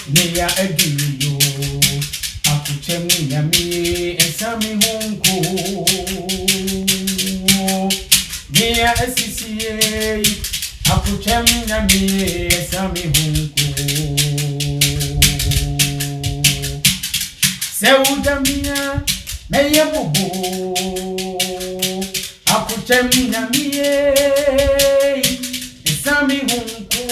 Nia Edino, Akuchemi Yami, and Sammy Honko. Nia SCCA, Akuchemi Yami, and Sammy Honko. Seudamia, Mayabubo, Akuchemi Yami, and Sammy Honko.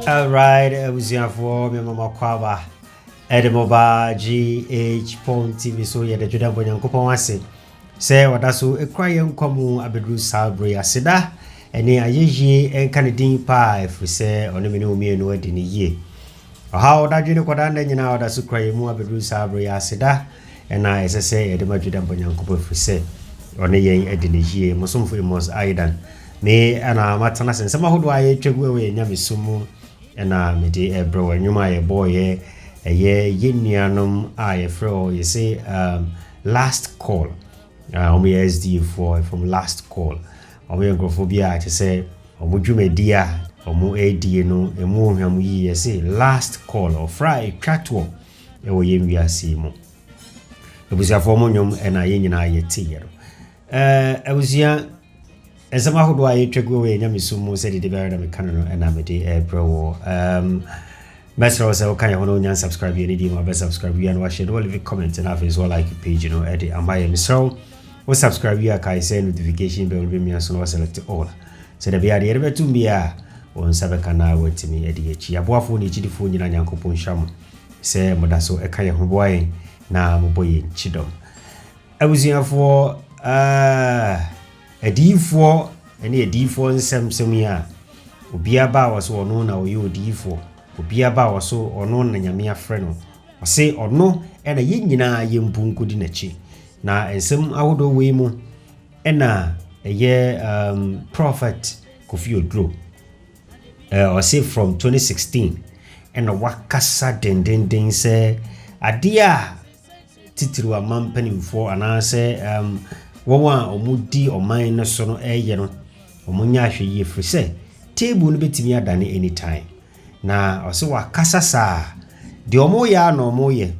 Alright, I was here for me, Mama Kwaba. Edemoba GH TV so ye the Judan Bonyankopon ase. Say what aso e kwaye nkomu abedru salbre aseda. Ene ayeye enkanedin pa efu se onemene omienu adi ne yie. Oha odadwene kwada na nyina oda so kwaye mu abedru salbre aseda. Ena esese edema Judan Bonyankopon efu se one yen adi ne yie. Mosomfo emos aidan. Me ana matana sensema hodo aye twegu we nyame sumu. Ena mede ebro enwuma ye boy ye yenianum I fro you say last call SD from last call omophobia to say omudwumedia omo AD no emu hwam yi say last call or fry twatwo e wo yemwiase mu ebusia fomo nyom ena yenyina ye tiyero ebusia Ezama hodo aye twego we nyamisumu said the bear na mekano ena mede ebro Mesro say okay hono nyan subscribe you need my subscribe you and watch it all leave comment and have as well like page you know edit am I mesro we subscribe you kai say notification bell be me so select all so the bear the betu bia on sabeka na wetimi edi echi aboafo ni chidifo nyina nyankopon hwam say modaso eka ye ho boy na moboye chidom abuziafo edifo ene edifo nsem ya obiaba waso ono na oyo edifo obiaba waso ono na nyame afre no ose ono ena yenyina yempunku di nachi na ensem ahodo we mu ena eye prophet Kofi Oduro ose from 2016 ena wakasa dendenden se adia titiru amampanimfo anase Wawa omudi oman no so no eye no omunya ahwe free say table no betimi adane anytime na ose wakasa saa de omoya na omoye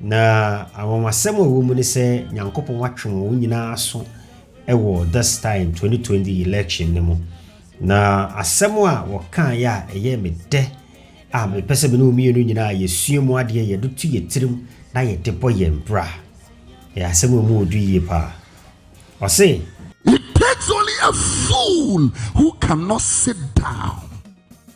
na awomasem wo mu ne se nyankopon watwe wo nyina aso ewo this time 2020 election ne mu na asem a wokan ya eye mede a me pese be no mienu nyina yesuemu ade ye dotu yetirim na ye debo ye mbra ya asem mu odu ye pa. I say, it takes only a fool who cannot sit down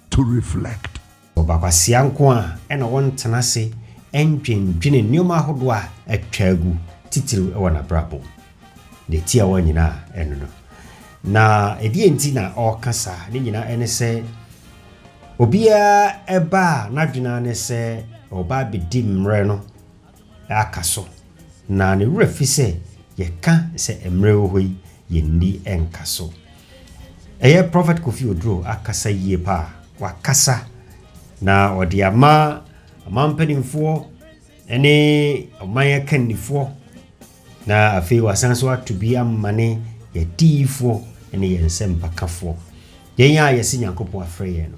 to reflect. Baba siankwa ena won tenase endwendwene nyoma hodo a atwagu titiru e wana brabo. De tia wanyina eno no. Na edi enti na okasa ne nyina ene se obia eba na dwena ne se oba bedi mre no akaso na ne refi se yeka se emre ohoi yendi enkaso eye prophet Kofi Oduro akasa yie pa wakasa na odi ama amampanimfo ene omanya kanifo na afi wasanso to be amane ye diifo ene ye nsempakafo yɛn a yɛsi Nyankopɔn afrɛ yɛn no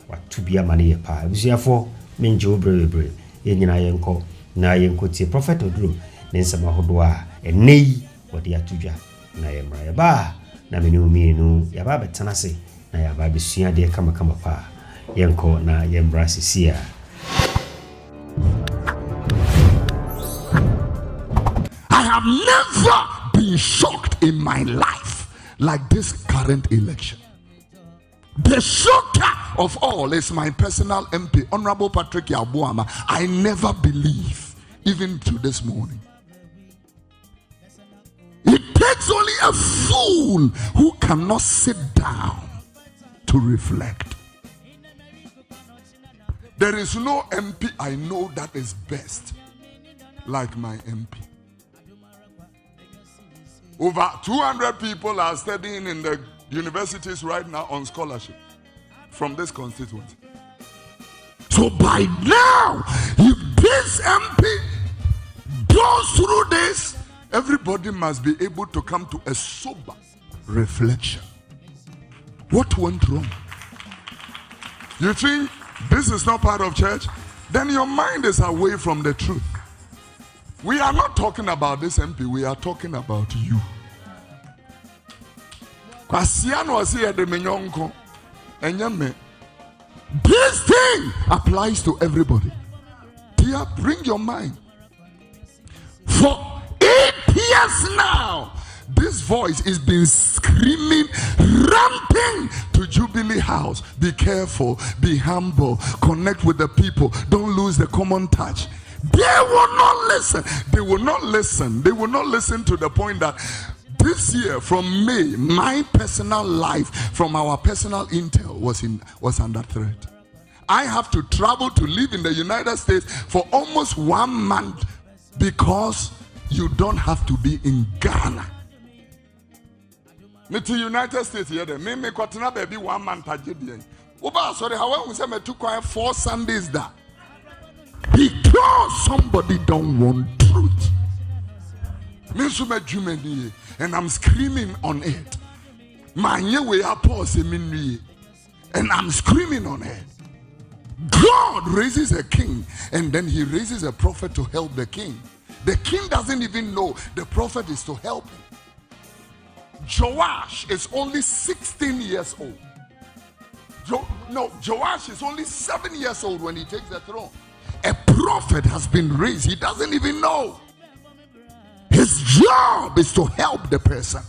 watu bia ma ne yɛ paa abusuafo menje obrebre yɛn nyina yɛnkɔ na yɛnkɔ tie Prophet Oduro ne nsɛm ahodoɔ a ɛnɛ yi wɔde atodwa na yɛmmra yɛba na mene umienu yɛba betena se na yɛba besua de kama paa yɛnkɔ na yɛmmra sisia. I have never been shocked in my life like this current election. The shocker of all is my personal MP, Honorable Patrick Yabuama. I never believe, even to this morning. It takes only a fool who cannot sit down to reflect. There is no MP I know that is best like my MP. Over 200 people are studying in the universities right now on scholarship from this constituency. So by now, if this MP goes through this, everybody must be able to come to a sober reflection. What went wrong? You think this is not part of church? Then your mind is away from the truth. We are not talking about this MP, we are talking about you. This thing applies to everybody. Dear, bring your mind. For 8 years now, this voice has been screaming, ramping to Jubilee House. Be careful, be humble, connect with the people, don't lose the common touch. They will not listen. They will not listen. They will not listen to the point that this year, from May, my personal life, from our personal intel, was under threat. I have to travel to live in the United States for almost 1 month because you don't have to be in Ghana. Me to United States here, me kwatena baby 1 month agedie. Oba sorry, how we say me took 4 Sundays there. Because somebody don't want truth. Me so me jumeni and I'm screaming on it. Manye we are pause minui and I'm screaming on it. God raises a king and then he raises a prophet to help the king. The king doesn't even know the prophet is to help him. Joash is only 16 years old. Joash is only 7 years old when he takes the throne. A prophet has been raised. He doesn't even know. His job is to help the person.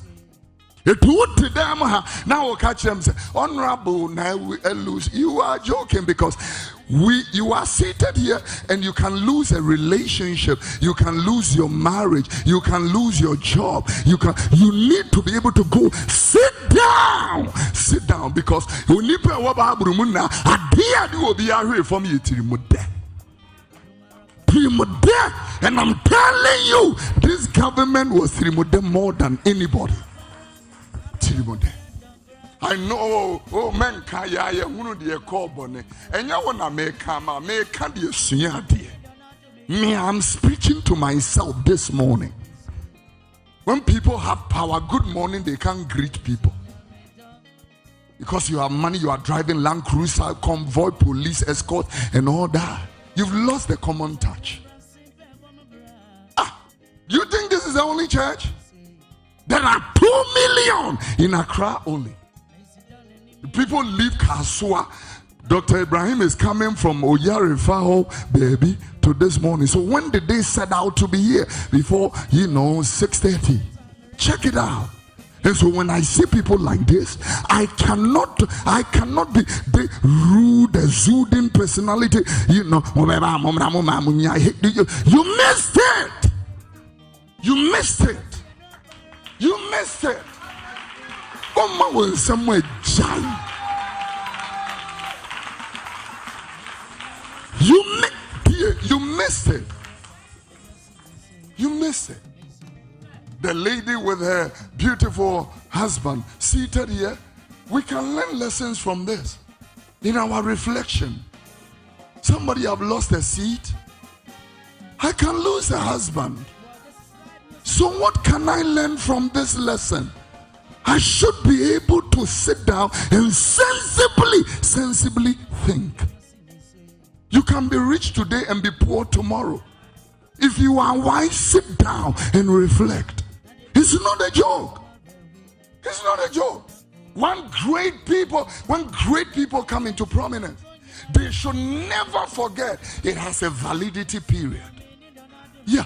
It would to them now we'll catch them say, Honorable, now we lose. You are joking because you are seated here and you can lose a relationship, you can lose your marriage, you can lose your job, you need to be able to go sit down because you need to from you and I'm telling you, this government was more than anybody. I know, men kaya ya hunu de call bone. And ya wanna make the suya dear. Me, I'm preaching to myself this morning. When people have power, good morning, they can't greet people. Because you have money, you are driving Land Cruiser, convoy, police, escort, and all that. You've lost the common touch. You think this is the only church? There are 2 million in Accra only. People leave Kasua. Dr. Ibrahim is coming from Oyarifaho, baby, to this morning. So when did they set out to be here? Before, 6:30. Check it out. And so when I see people like this, I cannot be the rude, exuding personality. You missed it. You missed it. You missed it. Oma will somewhere jai. You missed it. You missed it. The lady with her beautiful husband seated here, we can learn lessons from this in our reflection. Somebody have lost a seat. I can lose a husband. So what can I learn from this lesson? I should be able to sit down and sensibly think. You can be rich today and be poor tomorrow. If you are wise, sit down and reflect. It's not a joke. It's not a joke. When great people come into prominence, they should never forget it has a validity period. Yeah,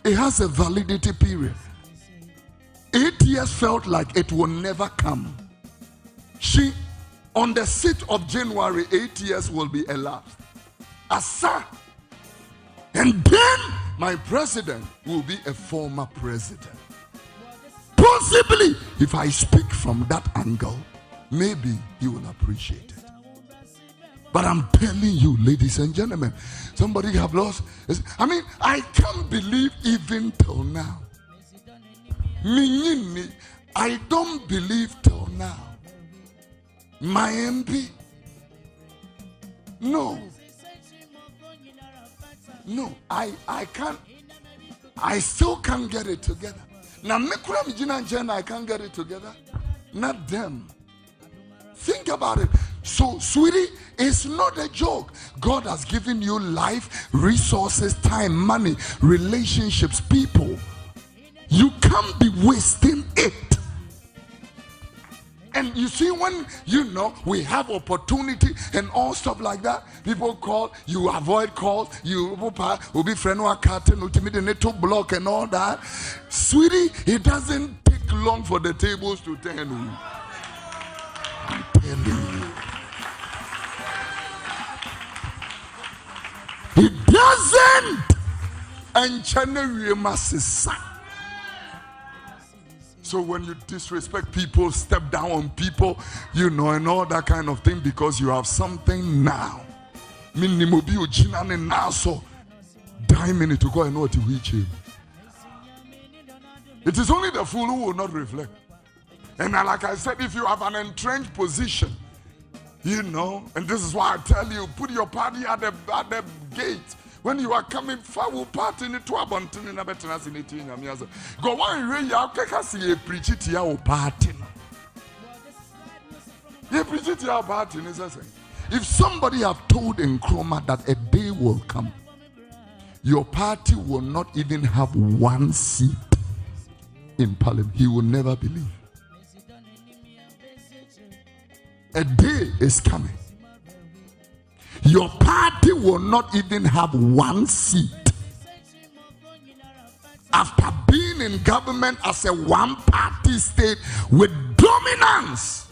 it has a validity period. 8 years felt like it will never come. On the 6th of January, 8 years will be elapsed. Asa. And then my president will be a former president. Possibly, if I speak from that angle, maybe he will appreciate it. But I'm telling you, ladies and gentlemen, somebody have lost. I can't believe even till now. I don't believe till now. My MP, no, I can't. I still can't get it together. Now, I can't get it together. Not them. Think about it. So, sweetie, it's not a joke. God has given you life, resources, time, money, relationships, people. You can't be wasting it. And you see, when we have opportunity and all stuff like that, people call, you avoid calls, you will be friend or carton, ultimate to block and all that. Sweetie, it doesn't take long for the tables to turn. I'm telling you. It doesn't. And January must. So when you disrespect people, step down on people, and all that kind of thing because you have something now. So minute to go and know what to reach him. It is only the fool who will not reflect. And like I said, if you have an entrenched position, and this is why I tell you, put your party at the gate. When you are coming forward, part in the twabon in a better as in 18 years. Go on, you see a preach it to your party. You preach it to your party. If somebody have told Nkrumah that a day will come, your party will not even have one seat in parliament, he will never believe. A day is coming. Your party will not even have one seat. After being in government as a one-party state with dominance,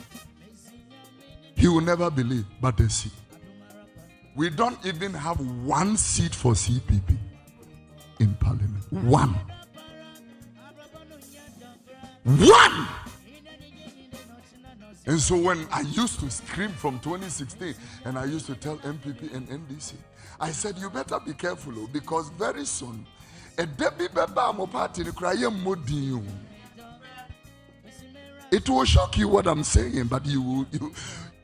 he will never believe. But they see, we don't even have one seat for CPP in parliament. One. And so when I used to scream from 2016 and I used to tell MPP and NDC, I said, you better be careful because very soon, a Debbie Beba party it will shock you what I'm saying, but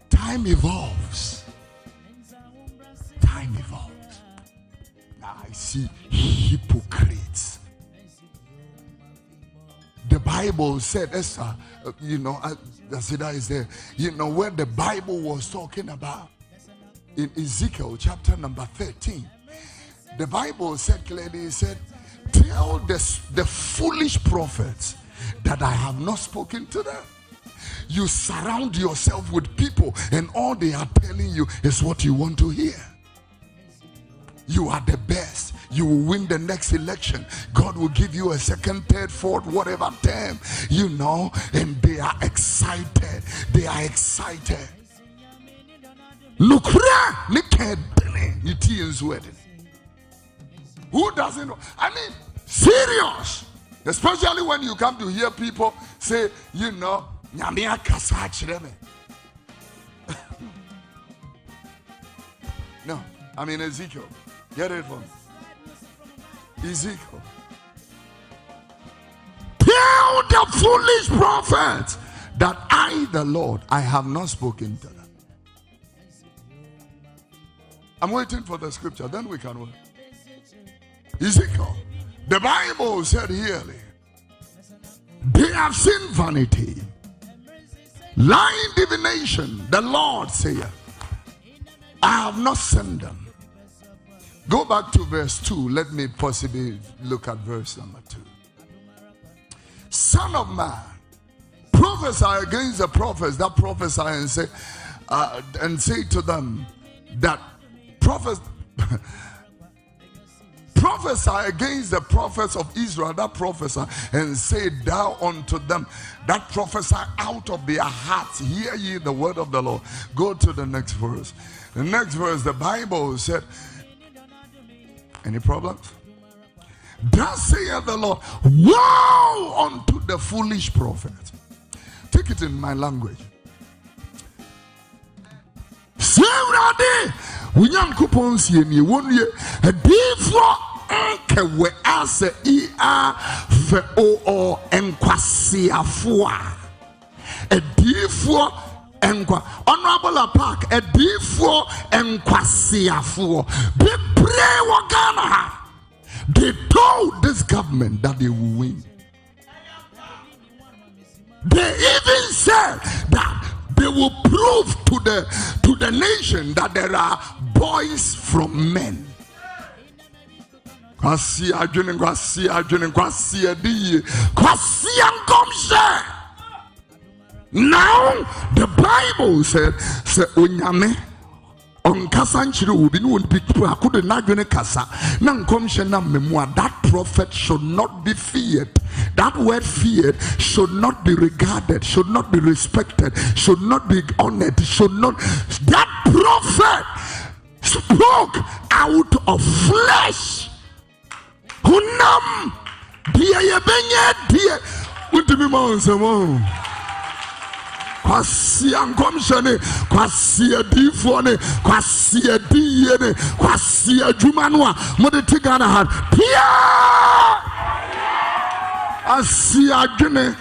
time evolves. Time evolves. Now I see hypocrites. The Bible said, Asida is there. Where the Bible was talking about in Ezekiel chapter number 13. The Bible said clearly, it said, tell the foolish prophets that I have not spoken to them. You surround yourself with people and all they are telling you is what you want to hear. You are the best. You will win the next election. God will give you a second, third, fourth, whatever term, and they are excited. They are excited. Who doesn't know? Serious. Especially when you come to hear people say, no, Ezekiel. Get it from Ezekiel. Tell the foolish prophets that I, the Lord, I have not spoken to them. I'm waiting for the scripture, then we can work. Ezekiel. The Bible said here, they have seen vanity. Lying divination, the Lord saith, I have not sent them. Go back to verse 2. Let me possibly look at verse number 2. Son of man, prophesy against the prophets that prophesy and say to them that prophesy against the prophets of Israel that prophesy and say thou unto them that prophesy out of their hearts, hear ye the word of the Lord. Go to the next verse. The next verse, the Bible said, any problems? Thus saith the Lord, woe unto the foolish prophet. Take it in my language. Sevrade unyankopon sie ni wonye adifo enkewe ase F00L enkwasiafo a adifo enkwa honorable park adifo enkwasiafo bebre wo Ghana. They told this government that they will win. They even said that they will prove to the nation that there are boys from men. Now the Bible said, on Kasanchiro will be no people. I couldn't imagine Kasa. That prophet should not be feared. That word feared should not be regarded, should not be respected, should not be honored, should not. That prophet spoke out of flesh. Hunam, dear dear, what do you mean? Kwasi ankomshene, kwasi adifone, kwasi adiyene, kwasi ajumanwa. Mode tigana had pia asi adwene.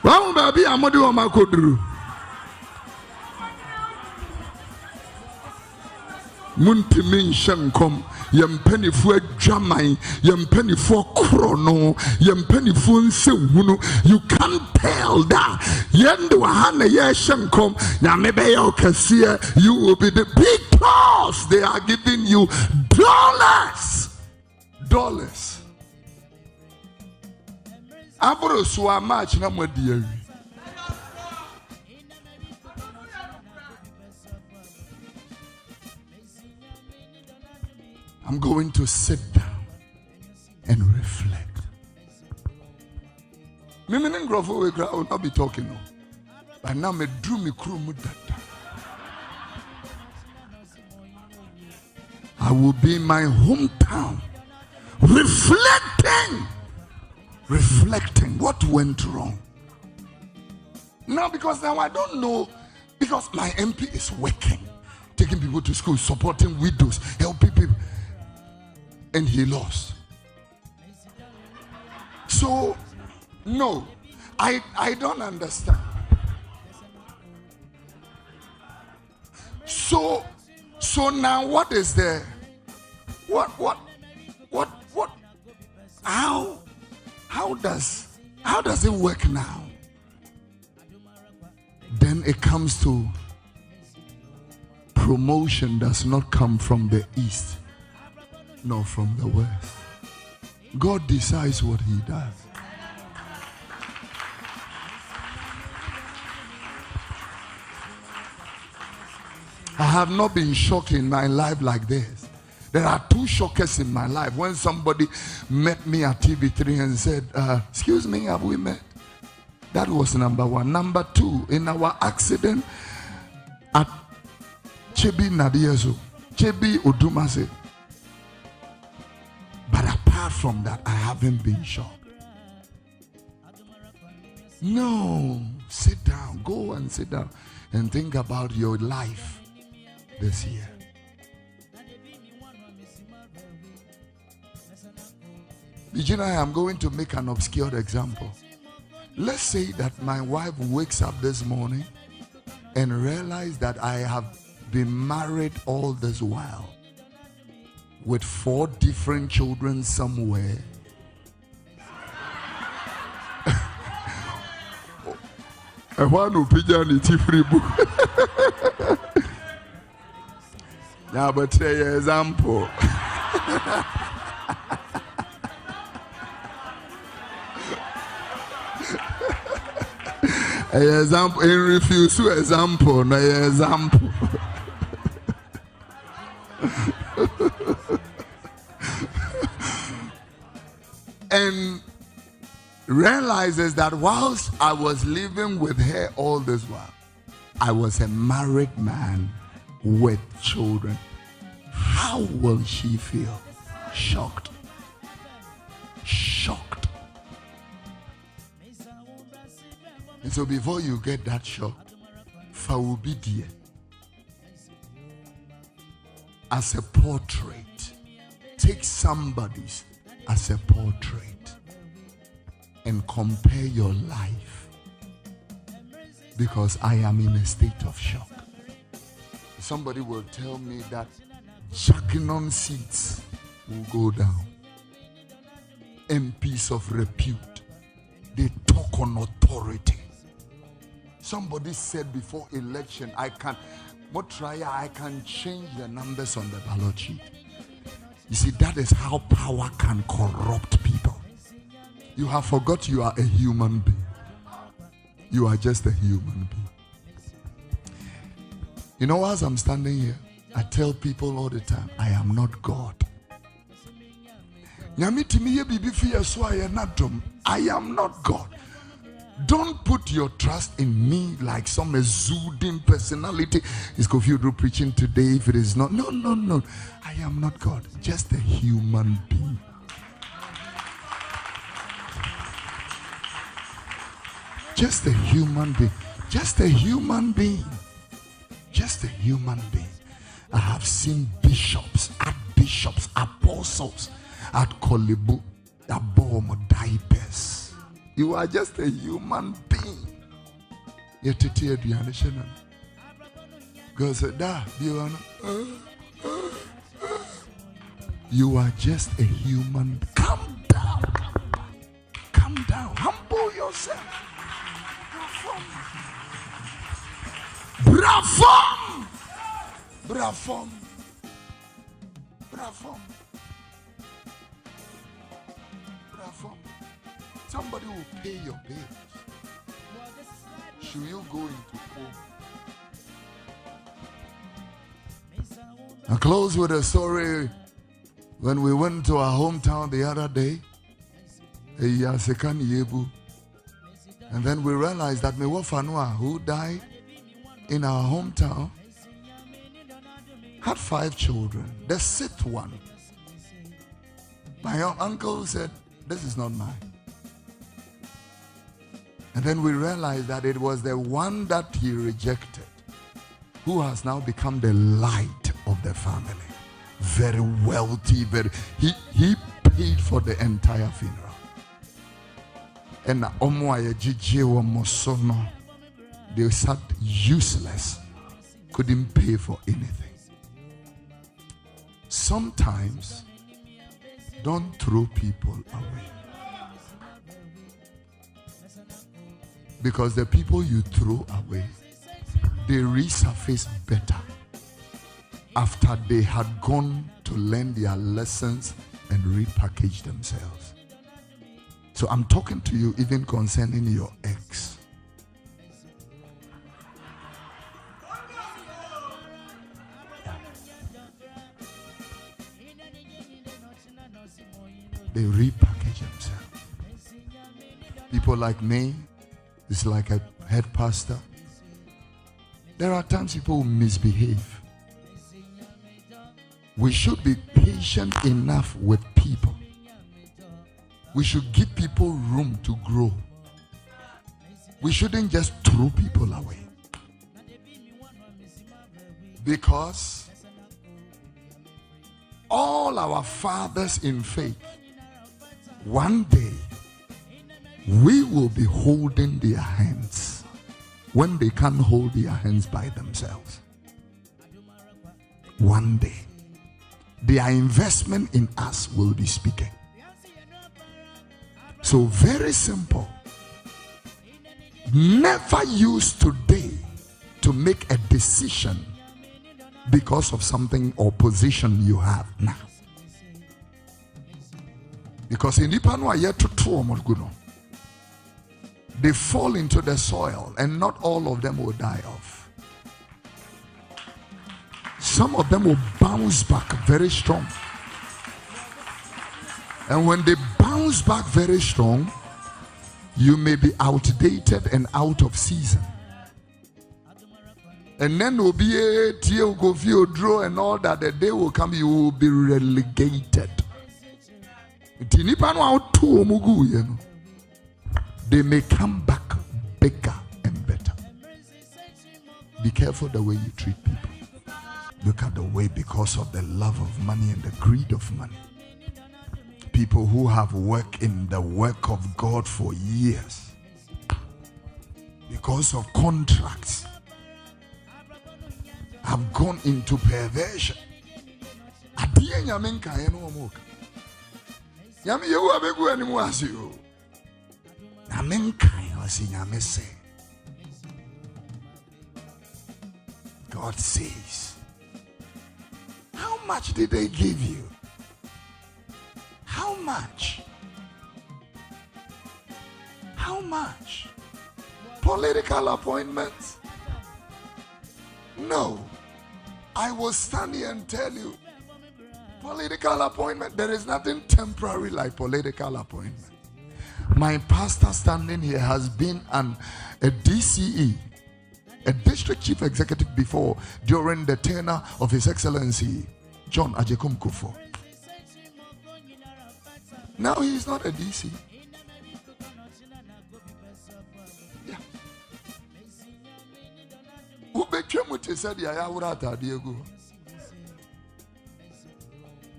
Wawu baby amode wo makoduru. Muntimi nshenkom yempenifu adwaman yempenifu krono yempenifu nsewunu. You can't tell that yendo hana ye shenkom na mebe ya okasia. You will be the because they are giving you dollars. Abro so much na mwadi. I'm going to sit down and reflect. Me will not be talking no. But now me drew me crew mudata. I will be in my hometown reflecting what went wrong. Now because now I don't know, because my MP is working, taking people to school, supporting widows, helping people. And he lost. So, no, I don't understand. So now what is there? What? How does it work now? Then it comes to promotion does not come from the east. Nor from the west. God decides what he does. I have not been shocked in my life like this. There are two shockers in my life. When somebody met me at TV3 and said, excuse me, have we met? That was number one. Number two, in our accident at Chebi Nadiezo, Chebi Odumase. But apart from that, I haven't been shocked. No, sit down, go and sit down and think about your life this year. Virginia, I'm going to make an obscure example. Let's say that my wife wakes up this morning and realizes that I have been married all this while with 4 different children somewhere. And one who pigeon it free book. Yeah, but say example. Example, in refuse to example, no example. And realizes that whilst I was living with her all this while, I was a married man with children. How will she feel? Shocked. Shocked. And so before you get that shocked, Fawubidia as a portrait. Take somebody's as a portrait and compare your life, because I am in a state of shock. Somebody will tell me that jacking on seats will go down. MPs of repute, they talk on authority. Somebody said before election, I can change the numbers on the ballot sheet. You see, that is how power can corrupt people. You have forgot you are a human being. You are just a human being. You know, as I'm standing here, I tell people all the time, I am not God. I am not God. Don't put your trust in me like some exuding personality. Is Kofi Oduro preaching today? If it is not, no. I am not God. Just a human being. Just a human being. Just a human being. Just a human being. I have seen bishops, apostles at Kolebu, Abom diapers. You are just a human being. God said, you are just a human. Calm down. Calm down. Humble yourself. Brafom. Brafom. Brafom. Brafom. Somebody will pay your bills. Should you go into home? I close with a story. When we went to our hometown the other day, and then we realized that Mewofanua, who died in our hometown, had 5 children. The 6th one, my uncle said, this is not mine. And then we realized that it was the one that he rejected who has now become the light of the family. Very wealthy, he paid for the entire funeral. And they sat useless, couldn't pay for anything. Sometimes don't throw people away, because the people you throw away, they resurface better after they had gone to learn their lessons and repackage themselves. So I'm talking to you even concerning your ex. They repackage themselves. People like me, it's like a head pastor. There are times people will misbehave. We should be patient enough with people. We should give people room to grow. We shouldn't just throw people away. Because all our fathers in faith, one day, we will be holding their hands when they can't hold their hands by themselves. One day, their investment in us will be speaking. So very simple. Never use today to make a decision because of something or position you have now. Because in Ipano are yet to they fall into the soil and not all of them will die off. Some of them will bounce back very strong. And when they bounce back very strong, you may be outdated and out of season. And then will be a Kofi, Oduro and all that. The day will come, you will be relegated. They may come back bigger and better. Be careful the way you treat people. Look at the way, because of the love of money and the greed of money. People who have worked in the work of God for years, because of contracts, have gone into perversion. God says, how much did they give you? How much? How much? Political appointments? No. I will stand here and tell you, political appointment, there is nothing temporary like political appointment. My pastor standing here has been a DCE, a district chief executive before, during the tenure of His Excellency John Ajekum Kufo. Now he is not a DC. Yeah.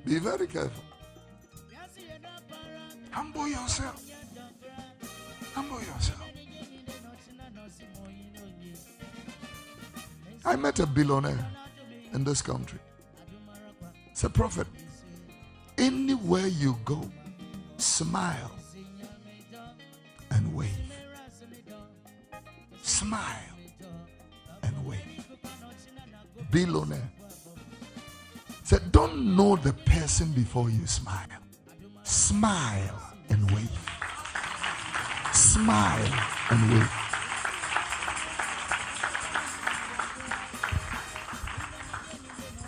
Be very careful. Humble yourself. Humble yourself. I met a billionaire in this country. It's a prophet. Anywhere you go, smile and wave. Smile and wave. Billionaire said, don't know the person before you smile. Smile and wave. Smile and wave.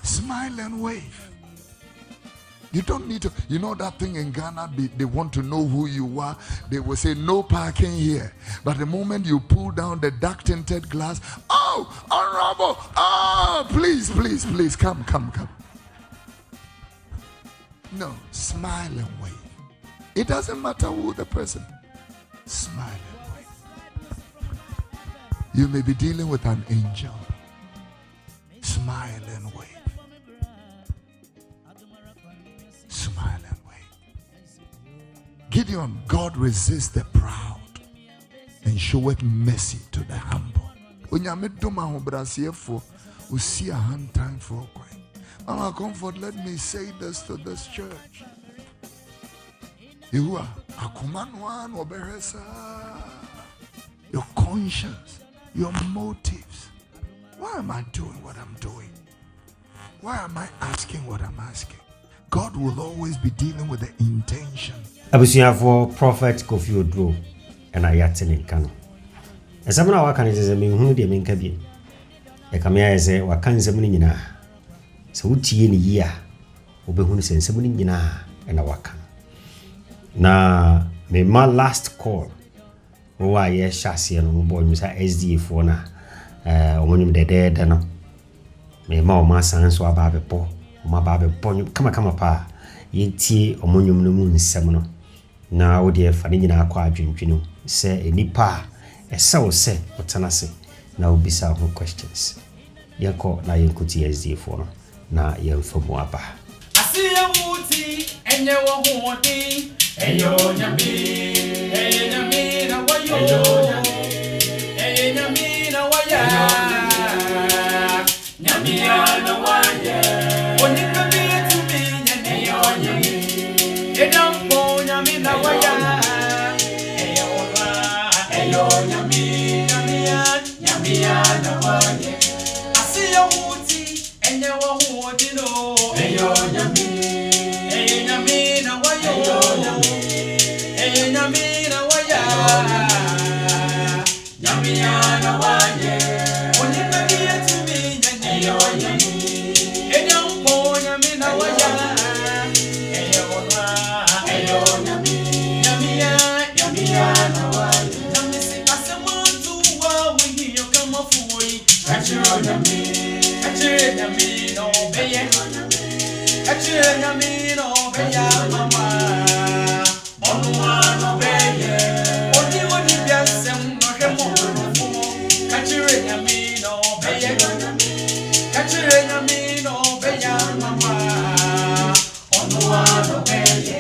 Smile and wave. You don't need to, you know that thing in Ghana, they want to know who you are. They will say no parking here. But the moment you pull down the dark tinted glass, oh, honorable, oh, please, please, please, come. No, smile and wave. It doesn't matter who the person. Smile and wave. You may be dealing with an angel. Smile and wave. Smile and wave. Gideon, God resists the proud and showeth mercy to the humble. Mama Comfort, let me say this to this church. You are your conscience, your motives. Why am I doing what I'm doing? Why am I asking what I'm asking? God will always be dealing with the intention. Abusia for Prophet Kofi Oduro and Ayatin in Kano. And some of our candidates are being who they mean cabin. The Kamia is a Wakan so uti in a year, Obehun send 7 and a Wakan. Na me my last call. Why yes, chassis and boy, Mr. SD for na when you dead, no. Me ma sans so ababe po. My baby point come pa ye tea or monument seminal. Now, dear Fanina quadrin, say a nipa, a soul say, or tanasi. Now, be some questions. Yanko, na yankuti SD for na yan for Moaba. I see a wooty and you won't want me, and you're Yami, and Yamina, what you're and Yamina, what Yamiana, what yeah. When you come here to me, and you don't want Yamina, what Yami. nyamina waya nyamiana waye onyina yetumi nyanyo nyami enyampo nyamina waya eyo nyami nyamiana waye namisi asemontu wa winyo kama fuyi kachiro nyami no beye kachiro nyami no beya mama onwa no beye oni biasem no hwemo no kachiro nyami no beye kachiro nyami no beya mama onwa no beye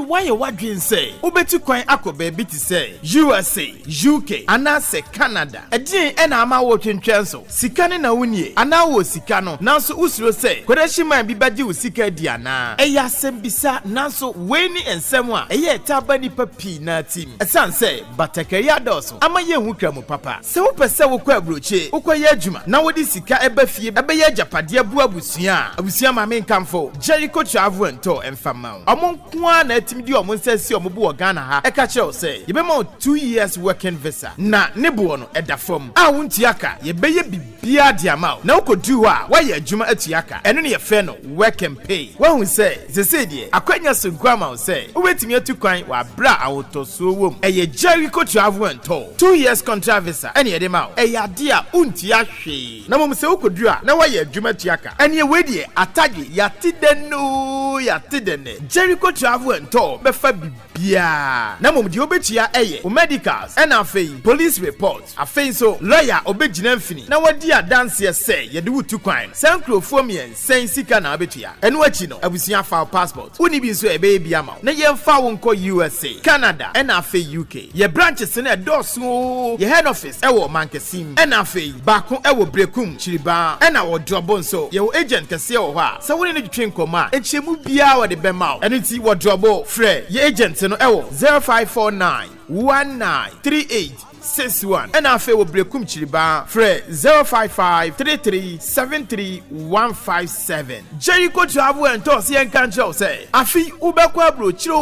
Why you wadwin say ubetu kwan akobe bi ti say USA, UK, anase Canada. Edin ena ama wo twentwen so. Sika ne na wunie. Ana wo sika no. Nanso usuro say kodashi man bi bagi wo sika di ana. Eya asem bisa nanso weni ensem a eye taba ni papi na team. Esan say batakari adoso. Ama ye hu kramu papa. Se wo pese wo kwa abroche, wo kwa ye adwuma. Na wo di sika eba fie, eba ye japade abu abusua. Abusua ma me nkamfo. Jericho travel ento emfama. Omonkwa na di omo sesi omo bu Ghana ha e ka che say ye be ma 2 years working visa na ne bo no edafom a wunti aka ye be ye bibia dia ma na ukodu ho a wa ye adwuma atuaka eno ne ye fe no work and pay wa hu say se die akwanya sonkwa ma say obetimi atukwan wa bra awotoso wom e ye Jericho travel and tour 2 years contract visa ene ye de ma e ya de a unti ahwe na mom se ukodu a na wa ye adwuma atuaka ene ye we die atagi ya tidenu ya tidene Jericho travel and tour befa bibia na mom di obetua eye o medicals and afei police report afei so lawyer obegina mfini na wadi adanse say ye de wutu kwan sankrofo mien sen sika na obetua eno achi no abusia file passport uni bi so ebe bia ma na ye mfa wo nko USA Canada and afei UK ye branches na edoso ye head office ewo mankesim and afei bako ewo brekum chiriba and awo drobo nso ye agent kase wo ho a se woni ne twetwe nkoma echemu bia wo de bema eno ti wo drobo frɛ ye agent no ewo 0549 193861 and afi wo brekum chiriba frɛ 0553373157 Jericho travel and toss yen kan show say afi ubekwa bro chiro